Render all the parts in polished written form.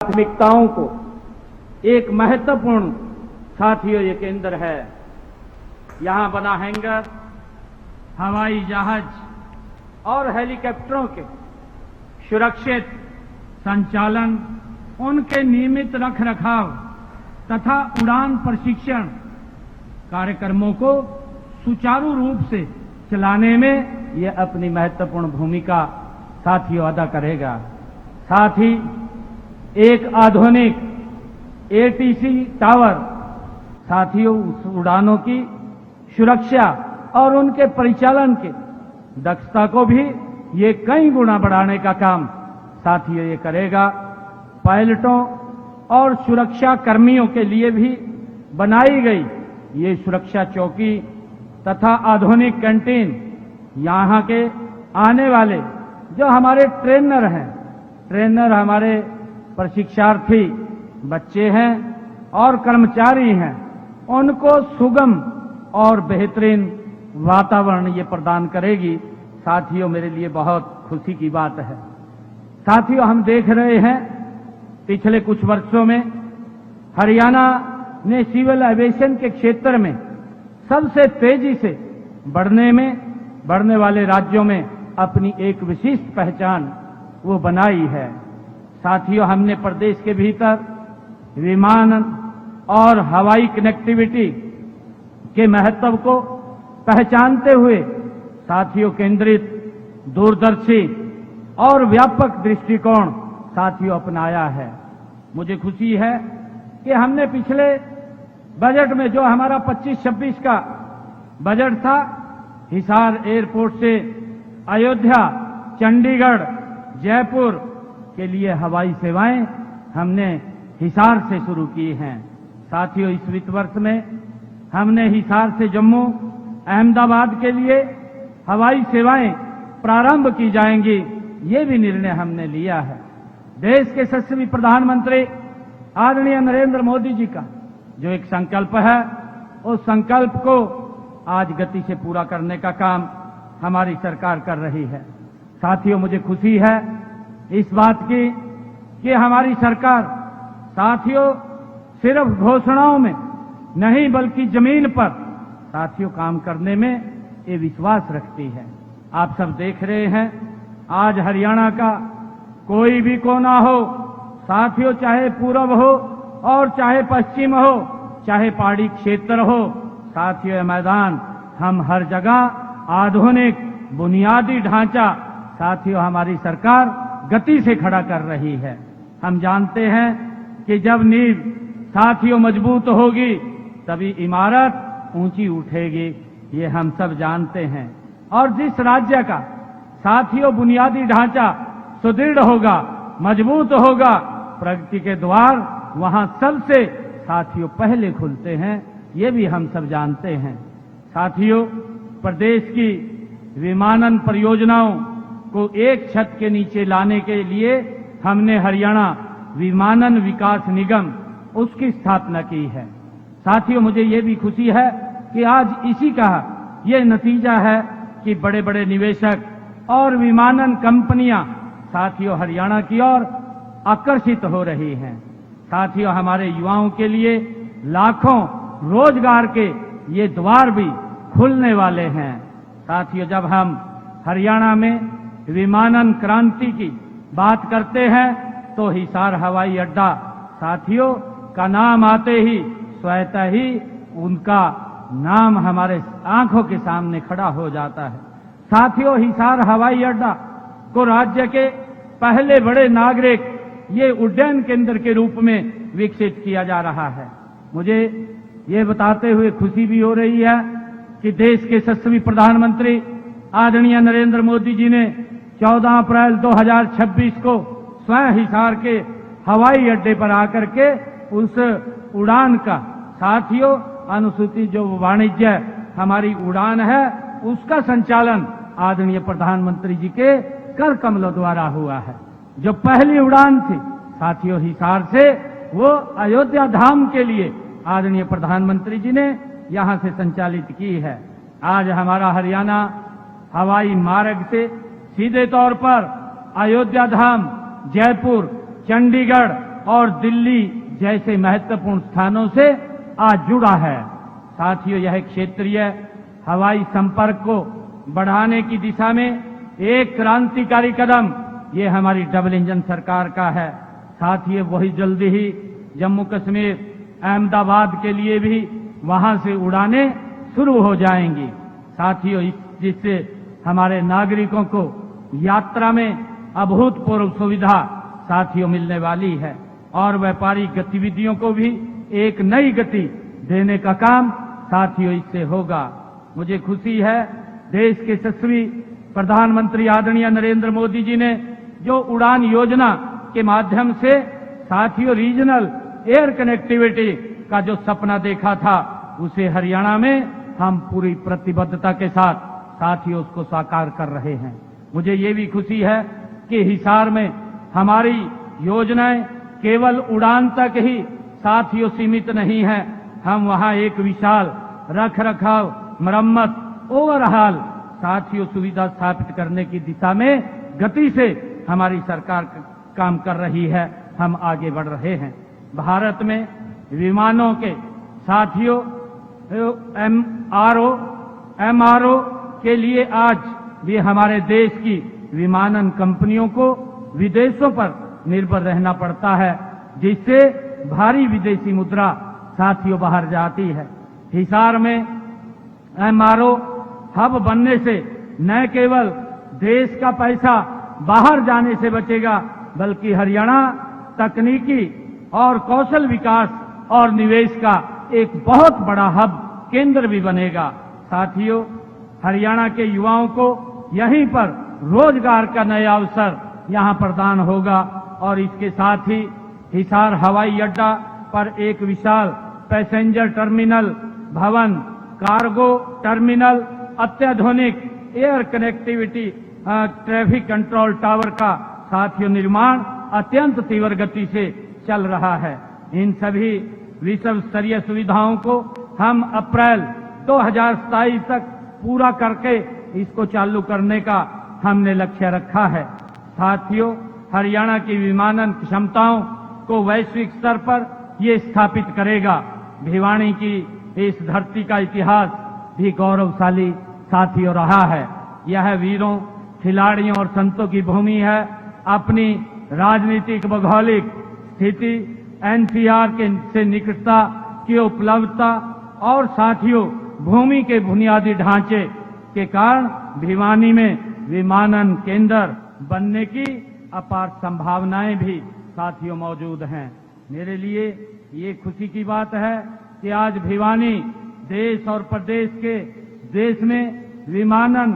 प्राथमिकताओं को एक महत्वपूर्ण साथियों ये केंद्र है। यहां बना हैंगर हवाई जहाज और हेलीकॉप्टरों के सुरक्षित संचालन, उनके नियमित रखरखाव तथा उड़ान प्रशिक्षण कार्यक्रमों को सुचारू रूप से चलाने में यह अपनी महत्वपूर्ण भूमिका साथियों अदा करेगा। साथ ही एक आधुनिक एटीसी टावर साथियों उस उड़ानों की सुरक्षा और उनके परिचालन के दक्षता को भी ये कई गुना बढ़ाने का काम साथियों ये करेगा। पायलटों और सुरक्षा कर्मियों के लिए भी बनाई गई ये सुरक्षा चौकी तथा आधुनिक कैंटीन यहां के आने वाले जो हमारे ट्रेनर हमारे प्रशिक्षार्थी बच्चे हैं और कर्मचारी हैं, उनको सुगम और बेहतरीन वातावरण ये प्रदान करेगी। साथियों मेरे लिए बहुत खुशी की बात है। साथियों हम देख रहे हैं पिछले कुछ वर्षों में हरियाणा ने सिविल एविएशन के क्षेत्र में सबसे तेजी से बढ़ने वाले राज्यों में अपनी एक विशिष्ट पहचान वो बनाई है। साथियों हमने प्रदेश के भीतर विमान और हवाई कनेक्टिविटी के महत्व को पहचानते हुए साथियों केंद्रित, दूरदर्शी और व्यापक दृष्टिकोण साथियों अपनाया है। मुझे खुशी है कि हमने पिछले बजट में जो हमारा 25-26 का बजट था, हिसार एयरपोर्ट से अयोध्या, चंडीगढ़, जयपुर के लिए हवाई सेवाएं हमने हिसार से शुरू की हैं। साथियों इस वित्त वर्ष में हमने हिसार से जम्मू, अहमदाबाद के लिए हवाई सेवाएं प्रारंभ की जाएंगी, ये भी निर्णय हमने लिया है। देश के यशस्वी प्रधानमंत्री आदरणीय नरेंद्र मोदी जी का जो एक संकल्प है, उस संकल्प को आज गति से पूरा करने का काम हमारी सरकार कर रही है। साथियों मुझे खुशी है इस बात की कि हमारी सरकार साथियों सिर्फ घोषणाओं में नहीं बल्कि जमीन पर साथियों काम करने में ये विश्वास रखती है। आप सब देख रहे हैं आज हरियाणा का कोई भी कोना हो साथियों, चाहे पूर्व हो और चाहे पश्चिम हो, चाहे पहाड़ी क्षेत्र हो, साथियों ये मैदान हम हर जगह आधुनिक बुनियादी ढांचा साथियों हमारी सरकार गति से खड़ा कर रही है। हम जानते हैं कि जब नींव साथियों मजबूत होगी तभी इमारत ऊंची उठेगी, ये हम सब जानते हैं। और जिस राज्य का साथियों बुनियादी ढांचा सुदृढ़ होगा, मजबूत होगा, प्रगति के द्वार वहां सबसे साथियों पहले खुलते हैं, ये भी हम सब जानते हैं। साथियों प्रदेश की विमानन परियोजनाओं को एक छत के नीचे लाने के लिए हमने हरियाणा विमानन विकास निगम उसकी स्थापना की है। साथियों मुझे ये भी खुशी है कि आज इसी का ये नतीजा है कि बड़े बड़े निवेशक और विमानन कंपनियां साथियों हरियाणा की ओर आकर्षित हो रही हैं। साथियों हमारे युवाओं के लिए लाखों रोजगार के ये द्वार भी खुलने वाले हैं। साथियों जब हम हरियाणा में विमानन क्रांति की बात करते हैं तो हिसार हवाई अड्डा साथियों का नाम आते ही स्वतः ही उनका नाम हमारे आंखों के सामने खड़ा हो जाता है। साथियों हिसार हवाई अड्डा को राज्य के पहले बड़े नागरिक ये उड्डयन केंद्र के रूप में विकसित किया जा रहा है। मुझे ये बताते हुए खुशी भी हो रही है कि देश के यशस्वी प्रधानमंत्री आदरणीय नरेंद्र मोदी जी ने 14 अप्रैल 2026 को स्वयं हिसार के हवाई अड्डे पर आकर के उस उड़ान का साथियों अनुसूचित जो वाणिज्य हमारी उड़ान है उसका संचालन आदरणीय प्रधानमंत्री जी के कर कमलों द्वारा हुआ है। जो पहली उड़ान थी साथियों हिसार से, वो अयोध्या धाम के लिए आदरणीय प्रधानमंत्री जी ने यहां से संचालित की है। आज हमारा हरियाणा हवाई मार्ग से सीधे तौर पर अयोध्या धाम, जयपुर, चंडीगढ़ और दिल्ली जैसे महत्वपूर्ण स्थानों से आज जुड़ा है। साथियों, यह क्षेत्रीय हवाई संपर्क को बढ़ाने की दिशा में एक क्रांतिकारी कदम ये हमारी डबल इंजन सरकार का है। साथियों, वही जल्दी ही जम्मू कश्मीर अहमदाबाद के लिए भी वहां से उड़ानें शुरू हो जाएंगी। साथियों, जिससे हमारे नागरिकों को यात्रा में अभूतपूर्व सुविधा साथियों मिलने वाली है और व्यापारिक गतिविधियों को भी एक नई गति देने का काम साथियों इससे होगा। मुझे खुशी है देश के यशस्वी प्रधानमंत्री आदरणीय नरेंद्र मोदी जी ने जो उड़ान योजना के माध्यम से साथियों रीजनल एयर कनेक्टिविटी का जो सपना देखा था उसे हरियाणा में हम पूरी प्रतिबद्धता के साथ साथियों उसको साकार कर रहे हैं। मुझे ये भी खुशी है कि हिसार में हमारी योजनाएं केवल उड़ान तक ही साथियों सीमित नहीं है। हम वहां एक विशाल रख रखाव, मरम्मत, ओवरहाल साथियों सुविधा स्थापित करने की दिशा में गति से हमारी सरकार काम कर रही है। हम आगे बढ़ रहे हैं। भारत में विमानों के साथियों एमआरओ के लिए आज भी हमारे देश की विमानन कंपनियों को विदेशों पर निर्भर रहना पड़ता है, जिससे भारी विदेशी मुद्रा साथियों बाहर जाती है। हिसार में एमआरओ हब बनने से न केवल देश का पैसा बाहर जाने से बचेगा, बल्कि हरियाणा तकनीकी और कौशल विकास और निवेश का एक बहुत बड़ा हब केंद्र भी बनेगा। साथियों, हरियाणा के युवाओं को यहीं पर रोजगार का नया अवसर यहां प्रदान होगा और इसके साथ ही हिसार हवाई अड्डा पर एक विशाल पैसेंजर टर्मिनल भवन, कार्गो टर्मिनल, अत्याधुनिक air connectivity traffic control tower का साथियों निर्माण अत्यंत तीव्र गति से चल रहा है। इन सभी विश्व स्तरीय सुविधाओं को हम अप्रैल 2027 तक पूरा करके इसको चालू करने का हमने लक्ष्य रखा है। साथियों, हरियाणा की विमानन क्षमताओं को वैश्विक स्तर पर ये स्थापित करेगा। भिवानी की इस धरती का इतिहास भी गौरवशाली साथियों रहा है। यह वीरों, खिलाड़ियों और संतों की भूमि है। अपनी राजनीतिक भौगोलिक स्थिति, एनसीआर के से निकटता की उपलब्धता और साथियों भूमि के बुनियादी ढांचे के कारण भिवानी में विमानन केंद्र बनने की अपार संभावनाएं भी साथियों मौजूद हैं। मेरे लिए ये खुशी की बात है कि आज भिवानी देश और प्रदेश के देश में विमानन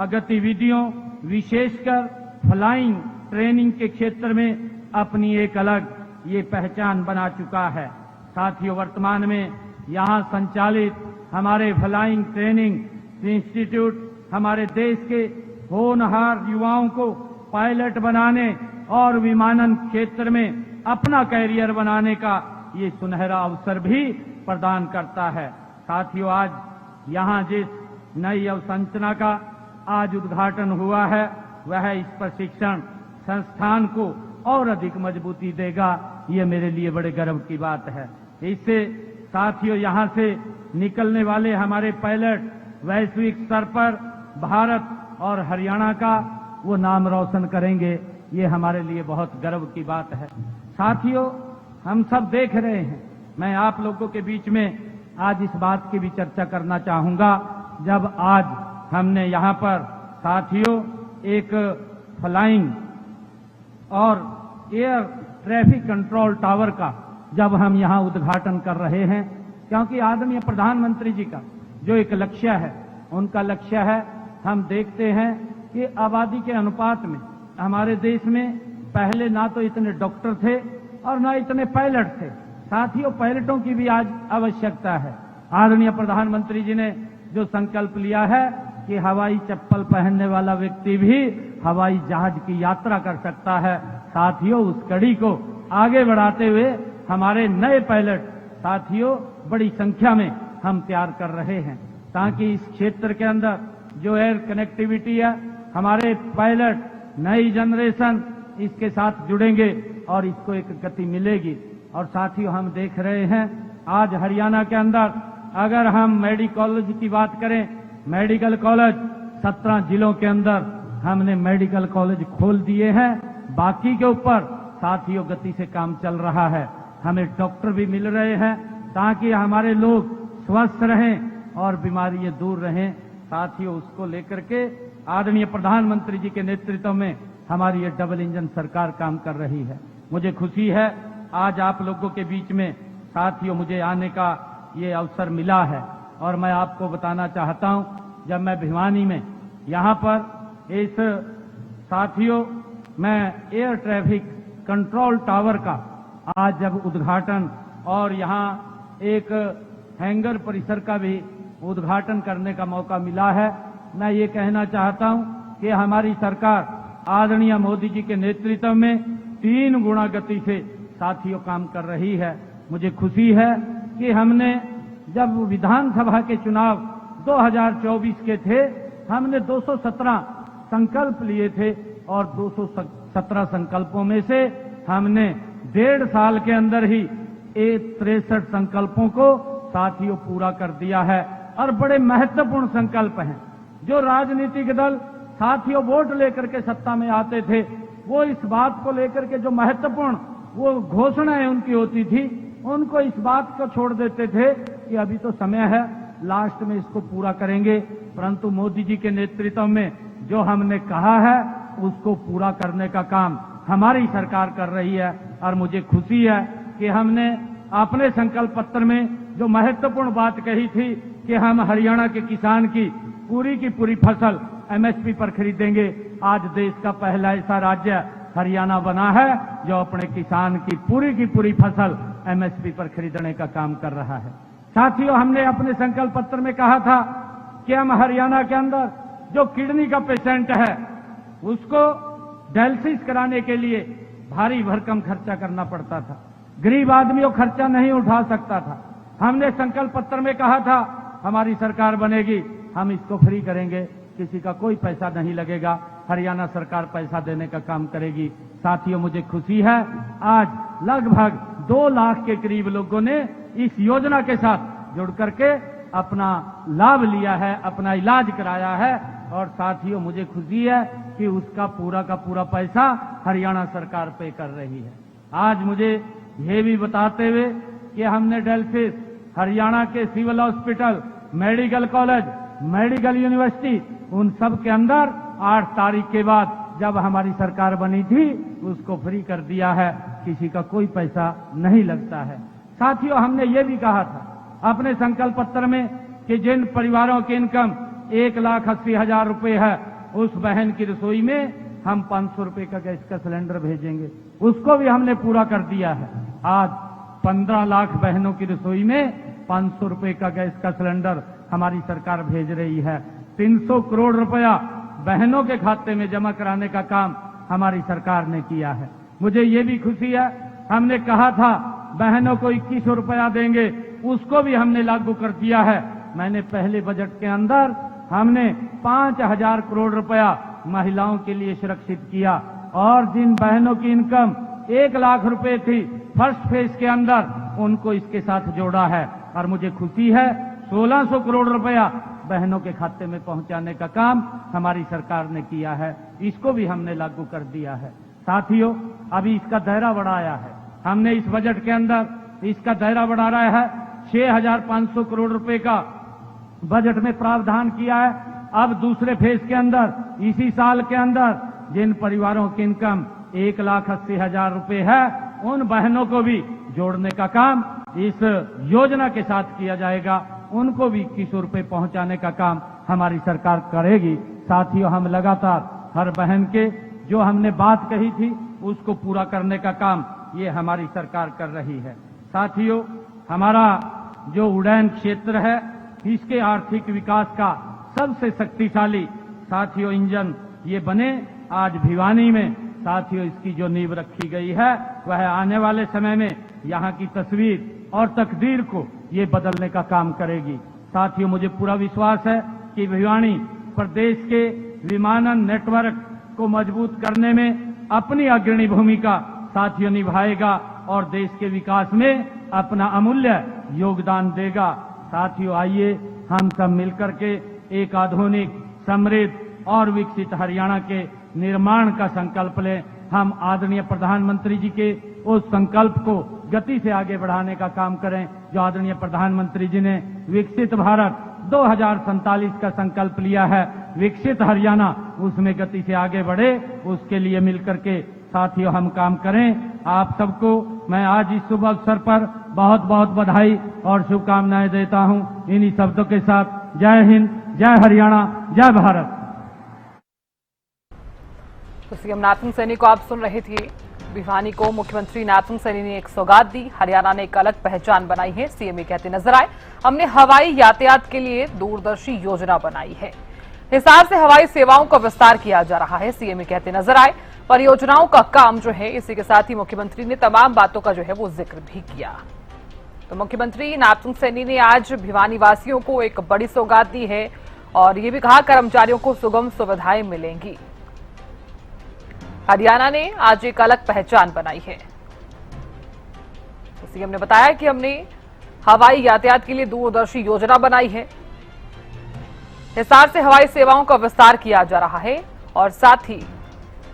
गतिविधियों विशेषकर फ्लाइंग ट्रेनिंग के क्षेत्र में अपनी एक अलग ये पहचान बना चुका है। साथियों, वर्तमान में यहाँ संचालित हमारे फ्लाइंग ट्रेनिंग इंस्टीट्यूट हमारे देश के होनहार युवाओं को पायलट बनाने और विमानन क्षेत्र में अपना कैरियर बनाने का ये सुनहरा अवसर भी प्रदान करता है। साथियों, आज यहाँ जिस नई अवसंरचना का आज उद्घाटन हुआ है वह इस प्रशिक्षण संस्थान को और अधिक मजबूती देगा। ये मेरे लिए बड़े गर्व की बात है। इससे साथियों यहाँ से निकलने वाले हमारे पायलट वैश्विक स्तर पर भारत और हरियाणा का वो नाम रोशन करेंगे। ये हमारे लिए बहुत गर्व की बात है। साथियों, हम सब देख रहे हैं, मैं आप लोगों के बीच में आज इस बात की भी चर्चा करना चाहूंगा, जब आज हमने यहाँ पर साथियों एक फ्लाइंग और एयर ट्रैफिक कंट्रोल टावर का जब हम यहाँ उद्घाटन कर रहे हैं, क्योंकि आदरणीय प्रधानमंत्री जी का जो एक लक्ष्य है, उनका लक्ष्य है, हम देखते हैं कि आबादी के अनुपात में हमारे देश में पहले ना तो इतने डॉक्टर थे और ना इतने पायलट थे। साथियों, पायलटों की भी आज आवश्यकता है। आदरणीय प्रधानमंत्री जी ने जो संकल्प लिया है कि हवाई चप्पल पहनने वाला व्यक्ति भी हवाई जहाज की यात्रा कर सकता है। साथियों, उस कड़ी को आगे बढ़ाते हुए हमारे नए पायलट साथियों बड़ी संख्या में हम तैयार कर रहे हैं, ताकि इस क्षेत्र के अंदर जो एयर कनेक्टिविटी है, हमारे पायलट नई जनरेशन इसके साथ जुड़ेंगे और इसको एक गति मिलेगी। और साथियों, हम देख रहे हैं आज हरियाणा के अंदर अगर हम मेडिकल कॉलेज की बात करें, मेडिकल कॉलेज 17 जिलों के अंदर हमने मेडिकल कॉलेज खोल दिए हैं। बाकी के ऊपर साथियों गति से काम चल रहा है। हमें डॉक्टर भी मिल रहे हैं ताकि हमारे लोग स्वस्थ रहें और बीमारियां दूर रहें। साथियों, उसको लेकर के आदरणीय प्रधानमंत्री जी के नेतृत्व में हमारी ये डबल इंजन सरकार काम कर रही है। मुझे खुशी है आज आप लोगों के बीच में साथियों मुझे आने का ये अवसर मिला है। और मैं आपको बताना चाहता हूं, जब मैं भिवानी में यहां पर इस साथियों मैं एयर ट्रैफिक कंट्रोल टावर का आज जब उद्घाटन और यहां एक हैंगर परिसर का भी उद्घाटन करने का मौका मिला है, मैं ये कहना चाहता हूं कि हमारी सरकार आदरणीय मोदी जी के नेतृत्व में 3 गुना गति से साथियों काम कर रही है। मुझे खुशी है कि हमने जब विधानसभा के चुनाव 2024 के थे, हमने 217 संकल्प लिए थे और 217 संकल्पों में से हमने 1.5 साल के अंदर ही 63 संकल्पों को साथियों पूरा कर दिया है। और बड़े महत्वपूर्ण संकल्प हैं। जो राजनीतिक दल साथियों वोट लेकर के सत्ता में आते थे, वो इस बात को लेकर के जो महत्वपूर्ण वो घोषणाएं उनकी होती थी, उनको इस बात को छोड़ देते थे कि अभी तो समय है, लास्ट में इसको पूरा करेंगे। परंतु मोदी जी के नेतृत्व में जो हमने कहा है उसको पूरा करने का काम हमारी सरकार कर रही है। और मुझे खुशी है कि हमने अपने संकल्प पत्र में जो महत्वपूर्ण बात कही थी कि हम हरियाणा के किसान की पूरी फसल एमएसपी पर खरीदेंगे, आज देश का पहला ऐसा राज्य हरियाणा बना है जो अपने किसान की पूरी फसल एमएसपी पर खरीदने का काम कर रहा है। साथियों, हमने अपने संकल्प पत्र में कहा था कि हम हरियाणा के अंदर जो किडनी का पेशेंट है उसको डायलिसिस कराने के लिए भारी भरकम खर्चा करना पड़ता था। गरीब आदमी वो खर्चा नहीं उठा सकता था। हमने संकल्प पत्र में कहा था हमारी सरकार बनेगी, हम इसको फ्री करेंगे, किसी का कोई पैसा नहीं लगेगा, हरियाणा सरकार पैसा देने का काम करेगी। साथियों, मुझे खुशी है आज लगभग 2 लाख के करीब लोगों ने इस योजना के साथ जुड़ करके अपना लाभ लिया है, अपना इलाज कराया है। और साथियों, मुझे खुशी है कि उसका पूरा का पूरा पैसा हरियाणा सरकार पे कर रही है। आज मुझे ये भी बताते हुए कि हमने डायलिसिस हरियाणा के civil hospital, medical college, medical university, उन सब के अंदर 8 तारीख के बाद जब हमारी सरकार बनी थी उसको फ्री कर दिया है, किसी का कोई पैसा नहीं लगता है। साथियों, हमने ये भी कहा था अपने संकल्प पत्र में कि जिन परिवारों की इनकम 1,80,000 रुपए है, उस बहन की रसोई में हम 500 रुपए का गैस का सिलेंडर भेजेंगे, उसको भी हमने पूरा कर दिया है। आज 15 लाख बहनों की रसोई में 500 रुपए का गैस का सिलेंडर हमारी सरकार भेज रही है। 300 करोड़ रुपया बहनों के खाते में जमा कराने का काम हमारी सरकार ने किया है। मुझे ये भी खुशी है, हमने कहा था बहनों को 2100 रुपया देंगे, उसको भी हमने लागू कर दिया है। मैंने पहले बजट के अंदर हमने 5000 करोड़ रुपया महिलाओं के लिए सुरक्षित किया और जिन बहनों की इनकम 1 लाख रुपए थी फर्स्ट फेज के अंदर, उनको इसके साथ जोड़ा है। और मुझे खुशी है 1600 करोड़ रुपया बहनों के खाते में पहुंचाने का काम हमारी सरकार ने किया है, इसको भी हमने लागू कर दिया है। साथियों, अभी इसका दायरा बढ़ाया है हमने, इस बजट के अंदर इसका दायरा बढ़ा रहा है। 6500 करोड़ रुपए का बजट में प्रावधान किया है। अब दूसरे फेज के अंदर इसी साल के अंदर जिन परिवारों की इनकम 1,80,000 रुपए है, उन बहनों को भी जोड़ने का काम इस योजना के साथ किया जाएगा, उनको भी 2100 रुपए पहुंचाने का काम हमारी सरकार करेगी। साथियों, हम लगातार हर बहन के जो हमने बात कही थी उसको पूरा करने का काम ये हमारी सरकार कर रही है। साथियों, हमारा जो उड़ान क्षेत्र है इसके आर्थिक विकास का सबसे शक्तिशाली साथियों इंजन ये बने। आज भिवानी में साथियों इसकी जो नींव रखी गई है वह आने वाले समय में यहाँ की तस्वीर और तकदीर को ये बदलने का काम करेगी। साथियों, मुझे पूरा विश्वास है कि भिवानी प्रदेश के विमानन नेटवर्क को मजबूत करने में अपनी अग्रणी भूमिका साथियों निभाएगा और देश के विकास में अपना अमूल्य योगदान देगा। साथियों, आइए हम सब मिलकर के एक आधुनिक, समृद्ध और विकसित हरियाणा के निर्माण का संकल्प लें। हम आदरणीय प्रधानमंत्री जी के उस संकल्प को गति से आगे बढ़ाने का काम करें जो आदरणीय प्रधानमंत्री जी ने विकसित भारत 2047 का संकल्प लिया है। विकसित हरियाणा, उसमें गति से आगे बढ़े, उसके लिए मिलकर के साथियों हम काम करें। आप सबको मैं आज इस शुभ अवसर पर बहुत बहुत बधाई और शुभकामनाएं देता हूं। इन्हीं शब्दों के साथ जय हिंद, जय हरियाणा, जय भारत। तो सीएम नाथन सैनी को आप सुन रहे थे। भिवानी को मुख्यमंत्री नाथन सैनी ने एक सौगात दी। हरियाणा ने एक अलग पहचान बनाई है। सीएम कहते नजर आए, हमने हवाई यातायात के लिए दूरदर्शी योजना बनाई है। हिसार से हवाई सेवाओं का विस्तार किया जा रहा है। सीएम कहते नजर आए, परियोजनाओं का काम जो है, इसी के साथ ही मुख्यमंत्री ने तमाम बातों का जो है वो जिक्र भी किया। तो मुख्यमंत्री नाथन सैनी ने आज भिवानी वासियों को एक बड़ी सौगात दी है और ये भी कहा कर्मचारियों को सुगम सुविधाएं मिलेंगी। हरियाणा ने आज एक अलग पहचान बनाई है। तो सीएम ने बताया कि हमने हवाई यातायात के लिए दूरदर्शी योजना बनाई है। हिसार से हवाई सेवाओं का विस्तार किया जा रहा है और साथ ही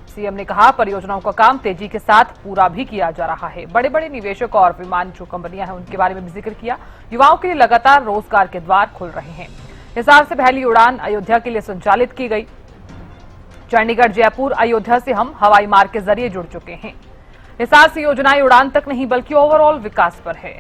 सीएम ने कहा परियोजनाओं का काम तेजी के साथ पूरा भी किया जा रहा है। बड़े बड़े निवेशक और विमान जो कंपनियां हैं उनके बारे में भी जिक्र किया। युवाओं के लिए लगातार रोजगार के द्वार खुल रहे हैं। हिसार से पहली उड़ान अयोध्या के लिए संचालित की गई। चंडीगढ़, जयपुर, अयोध्या से हम हवाई मार्ग के जरिए जुड़ चुके हैं। हिसार से योजनाएं उड़ान तक नहीं बल्कि ओवरऑल विकास पर है।